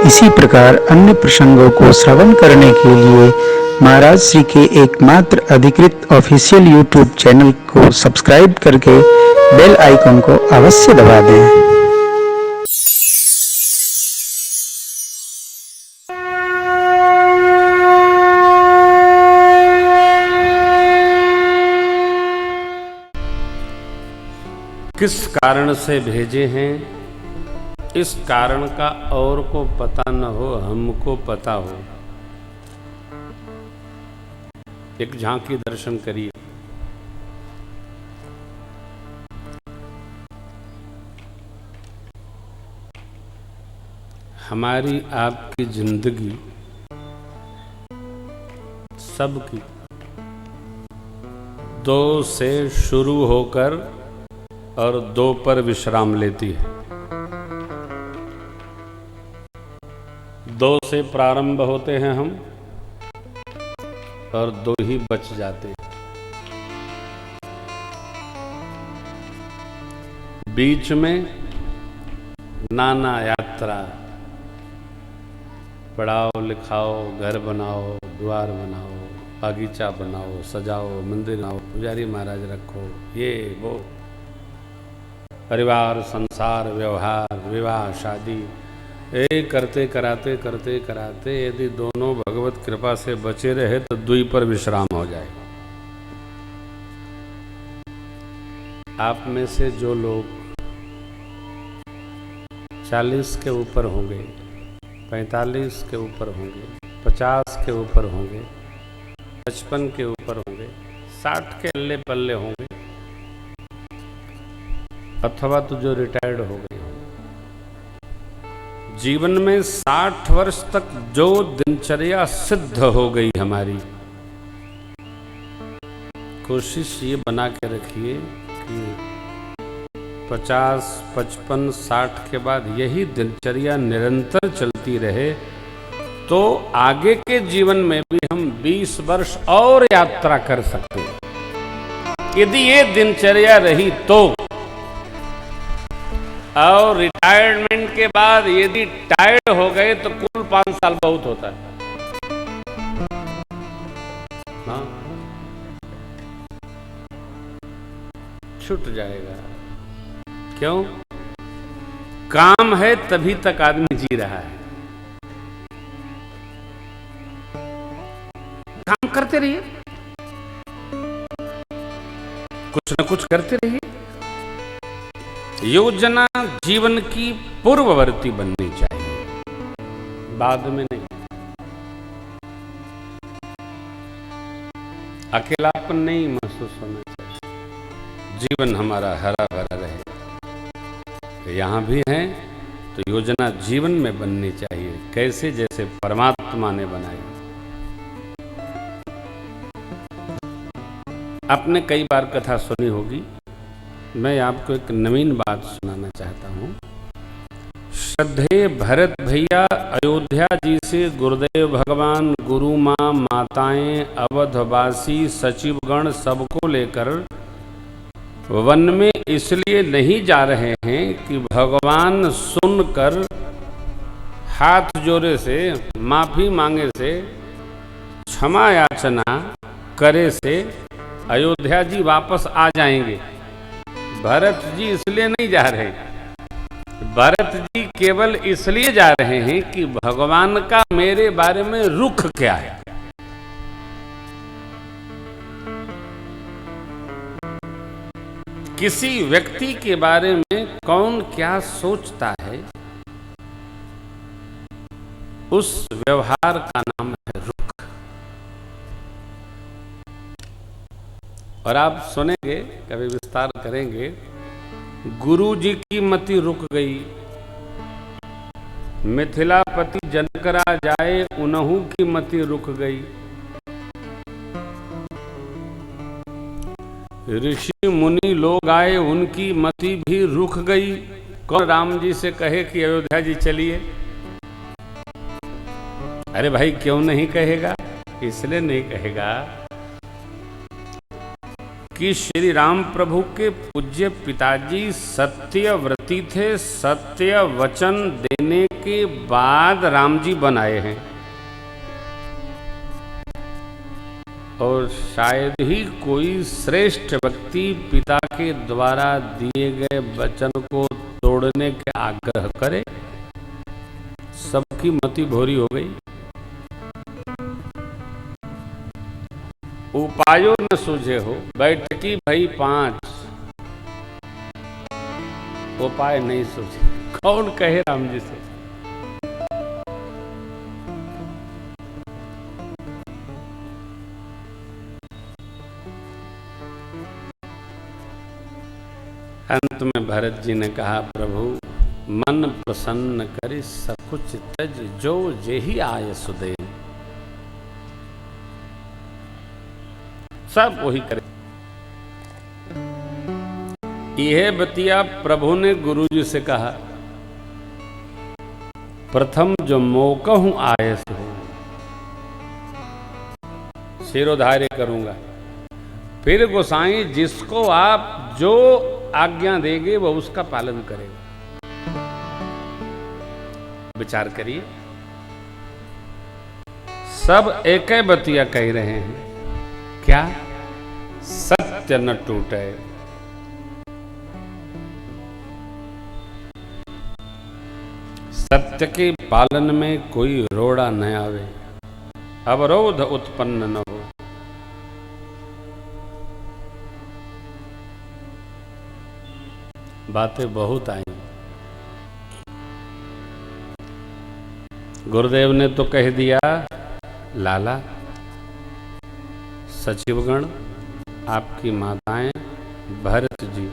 इसी प्रकार अन्य प्रसंगों को श्रवण करने के लिए महाराज श्री के एकमात्र अधिकृत ऑफिशियल यूट्यूब चैनल को सब्सक्राइब करके बेल आइकन को अवश्य दबा दें। किस कारण से भेजे हैं, इस कारण का और को पता न हो, हमको पता हो। एक झांकी दर्शन करिए। हमारी आपकी जिंदगी सबकी दो से शुरू होकर और दो पर विश्राम लेती है। दो से प्रारंभ होते हैं हम और दो ही बच जाते हैं। बीच में नाना यात्रा, पढ़ाओ लिखाओ, घर बनाओ, द्वार बनाओ, बागीचा बनाओ, सजाओ, मंदिर बनाओ, पुजारी महाराज रखो, ये वो परिवार, संसार, व्यवहार, विवाह, शादी, ये करते कराते यदि दोनों भगवत कृपा से बचे रहे तो दुई पर विश्राम हो जाए। आप में से जो लोग 40 के ऊपर होंगे, 45 के ऊपर होंगे, 50 के ऊपर होंगे, 55 के ऊपर होंगे, 60 के अल्ले पल्ले होंगे, अथवा तो जो रिटायर्ड हो गए, जीवन में 60 वर्ष तक जो दिनचर्या सिद्ध हो गई हमारी, कोशिश ये बना के रखिए कि 50, 55, 60 के बाद यही दिनचर्या निरंतर चलती रहे तो आगे के जीवन में भी हम 20 वर्ष और यात्रा कर सकते हैं। यदि ये दिनचर्या रही तो, और रिटायरमेंट के बाद यदि टायर्ड हो गए तो कुल 5 साल बहुत होता है। हाँ, छूट जाएगा। क्यों? काम है तभी तक आदमी जी रहा है। काम करते रहिए, कुछ न कुछ करते रहिए। योजना जीवन की पूर्ववर्ती बननी चाहिए, बाद में नहीं। अकेलापन नहीं महसूस होना चाहिए। जीवन हमारा हरा भरा रहे। यहां भी है तो योजना जीवन में बननी चाहिए, कैसे? जैसे परमात्मा ने बनाई। आपने कई बार कथा सुनी होगी, मैं आपको एक नवीन बात सुनाना चाहता हूँ। श्रद्धेय भरत भैया अयोध्या जी से गुरुदेव भगवान, गुरु माँ, माताएं, अवधवासी, सचिवगण सबको लेकर वन में इसलिए नहीं जा रहे हैं कि भगवान सुनकर हाथ जोड़े से, माफी मांगे से, क्षमा याचना करे से अयोध्या जी वापस आ जाएंगे। भरत जी इसलिए नहीं जा रहे। भरत जी केवल इसलिए जा रहे हैं कि भगवान का मेरे बारे में रुख क्या है। किसी व्यक्ति के बारे में कौन क्या सोचता है, उस व्यवहार का नाम है रुख। और आप सुनेंगे, कभी विस्तार करेंगे, गुरु जी की मति रुक गई, मिथिलापति जनकरा जाए उनहु की मति रुक गई, ऋषि मुनि लोग आए उनकी मति भी रुक गई। कौन राम जी से कहे कि अयोध्या जी चलिए? अरे भाई क्यों नहीं कहेगा? इसलिए नहीं कहेगा कि श्री राम प्रभु के पूज्य पिताजी सत्यव्रती थे, सत्य वचन देने के बाद राम जी बनाए हैं, और शायद ही कोई श्रेष्ठ व्यक्ति पिता के द्वारा दिए गए वचन को तोड़ने के आग्रह करे। सबकी मति भोरी हो गई। उपायों न सूझे हो, बैठकी भई 5, उपाय नहीं सूझे। कौन कहे राम जी से? अंत में भरत जी ने कहा, प्रभु मन प्रसन्न करि सकुच तज, जो जेहि आय सुदेव। सब वही करे। यह बतिया प्रभु ने गुरु जी से कहा, प्रथम जो मोकहूं आयस हो, शिरोधार्य करूंगा। फिर गोसाई जिसको आप जो आज्ञा देंगे वह उसका पालन करेगा। विचार करिए, सब एक बतिया कह रहे हैं, क्या? सत्य न टूटे। सत्य के पालन में कोई रोड़ा न आवे, अवरोध उत्पन्न न हो। बातें बहुत आई। गुरुदेव ने तो कह दिया, लाला सचिवगण, आपकी माताएं, भरत जी,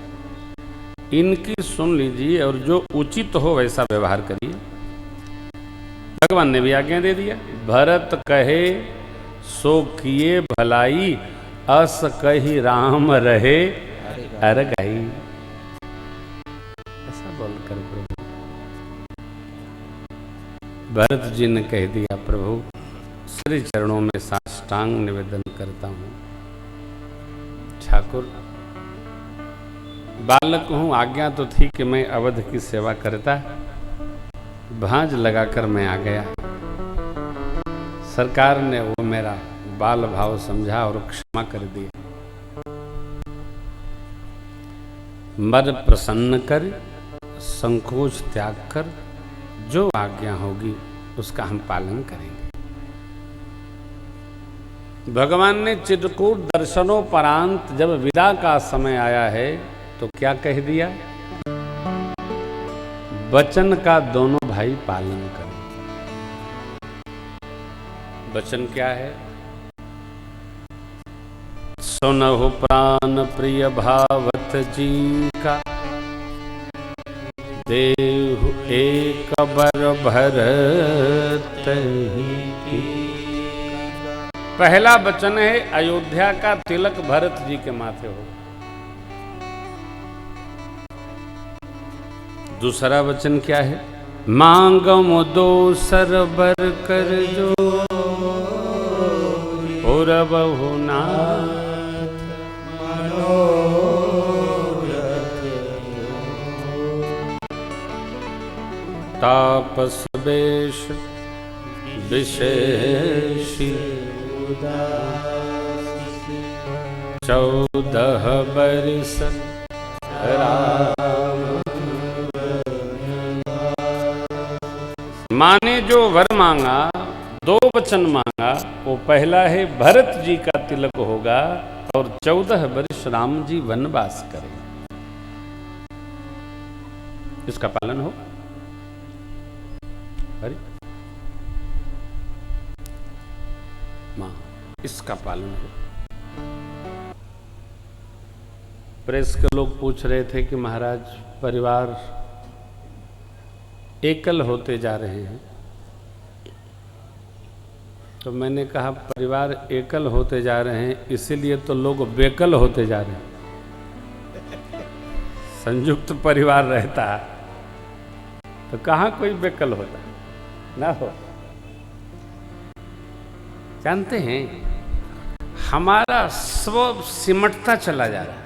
इनकी सुन लीजिए और जो उचित हो वैसा व्यवहार करिए। भगवान ने भी आज्ञा दे दिया। भरत कहे सो किए भलाई, अस कही राम रहे अरगाई। ऐसा बोलकर प्रभु भरत जी ने कह दिया, प्रभु श्री चरणों में साष्टांग निवेदन करता हूं। ठाकुर, बालक हूं, आज्ञा तो थी कि मैं अवध की सेवा करता, भांज लगाकर मैं आ गया। सरकार ने वो मेरा बाल भाव समझा और क्षमा कर दिया। मन प्रसन्न कर, संकोच त्याग कर, जो आज्ञा होगी उसका हम पालन करेंगे। भगवान ने चित्रकूट दर्शनोपरांत जब विदा का समय आया है तो क्या कह दिया? वचन का दोनों भाई पालन करें। वचन क्या है? सुनहु प्राण प्रिय भावत जी का, देहु एक बर भरत ही। पहला वचन है अयोध्या का तिलक भरत जी के माथे हो। दूसरा वचन क्या है? मांगम दोसर बर कर जो, और बहु नाथ मनोरथ। तापस बेश विशेषी, 14 बरिस राम। माने जो वर मांगा, 2 वचन मांगा, वो पहला है भरत जी का तिलक होगा और 14 वर्ष राम जी वनवास करेंगे। इसका पालन हो। अरे मां, इसका पालन हो। प्रेस के लोग पूछ रहे थे कि महाराज परिवार एकल होते जा रहे हैं, तो मैंने कहा परिवार एकल होते जा रहे हैं इसीलिए तो लोग बेकल होते जा रहे हैं। संयुक्त परिवार रहता तो कहाँ कोई बेकल होता ना हो। जानते हैं हमारा स्व सिमटता चला जा रहा है।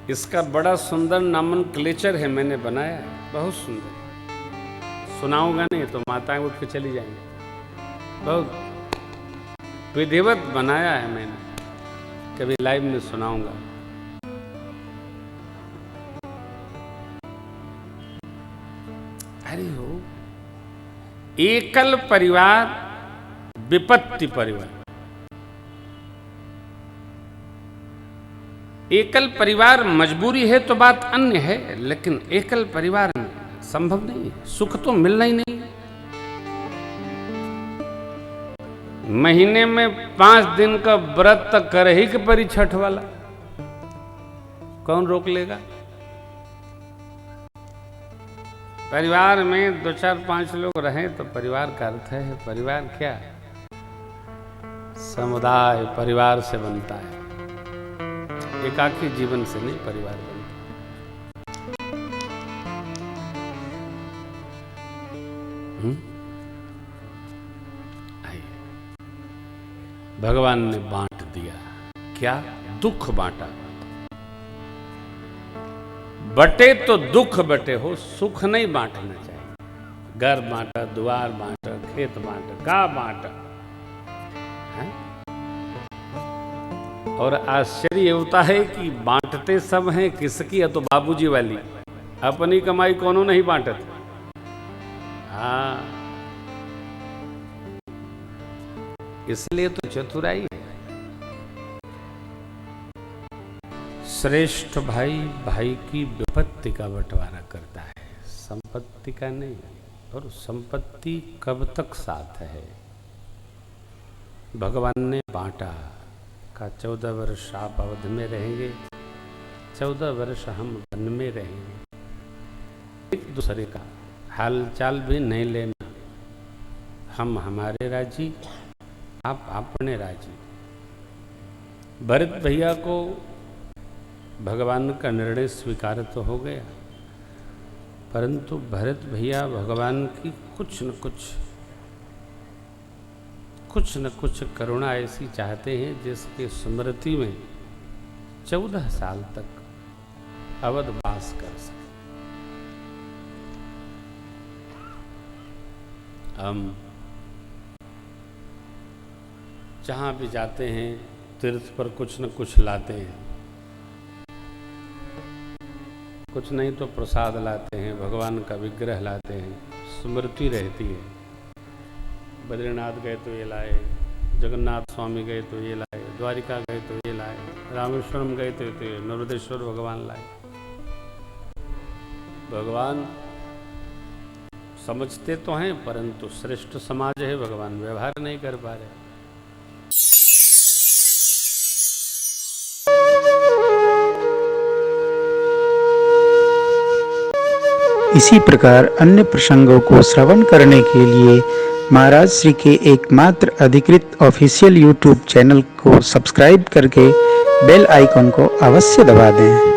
इसका बड़ा सुंदर नामनक्लेचर है, मैंने बनाया है, बहुत सुंदर। सुनाऊंगा नहीं तो माताएं उठ के चली जाएंगी। बहुत विधिवत बनाया है मैंने, कभी लाइव में सुनाऊंगा। अरे हो, एकल परिवार विपत्ति परिवार। एकल परिवार मजबूरी है तो बात अन्य है, लेकिन एकल परिवार संभव नहीं है, सुख तो मिलना ही नहीं है। महीने में 5 दिन का व्रत तक करे ही कि परी छठ वाला, कौन रोक लेगा? परिवार में 2, 4, 5 लोग रहें तो परिवार का अर्थ है। परिवार क्या? समुदाय परिवार से बनता है, एकाकी जीवन से नहीं परिवार बनता। आइए, भगवान ने बांट दिया। क्या? दुख बांटा। बटे तो दुख बटे हो, सुख नहीं बांटना चाहिए। घर बांटा, द्वार बांटा, खेत बांटा, का बांटा है? और आश्चर्य होता है कि बांटते सब हैं किसकी? है तो बाबूजी वाली, अपनी कमाई कोनो नहीं बांटत। हाँ, इसलिए तो चतुराई है। श्रेष्ठ भाई भाई की विपत्ति का बंटवारा करता है, संपत्ति का नहीं। और संपत्ति कब तक साथ है? भगवान ने बांटा का 14 वर्ष आप अवध में रहेंगे, 14 वर्ष हम वन में रहेंगे। एक दूसरे का हालचाल भी नहीं लेना, हम हमारे राजी, आप अपने राजी। भरत भैया को भगवान का निर्णय स्वीकार तो हो गया, परंतु भरत भैया भगवान की कुछ न कुछ करुणा ऐसी चाहते हैं जिसके स्मृति में 14 साल तक अवध वास कर सके। हम जहाँ भी जाते हैं तीर्थ पर कुछ न कुछ लाते हैं, कुछ नहीं तो प्रसाद लाते हैं, भगवान का विग्रह लाते हैं, स्मृति रहती है। बद्रीनाथ गए तो ये लाए, जगन्नाथ स्वामी गए तो ये लाए, द्वारिका गए तो ये लाए, रामेश्वरम गए तो ये नर्मदेश्वर भगवान लाए। भगवान समझते तो हैं, परंतु श्रेष्ठ समाज है, भगवान व्यवहार नहीं कर पा रहे। इसी प्रकार अन्य प्रसंगों को श्रवण करने के लिए महाराज श्री के एकमात्र अधिकृत ऑफिशियल YouTube चैनल को सब्सक्राइब करके बेल आइकन को अवश्य दबा दें।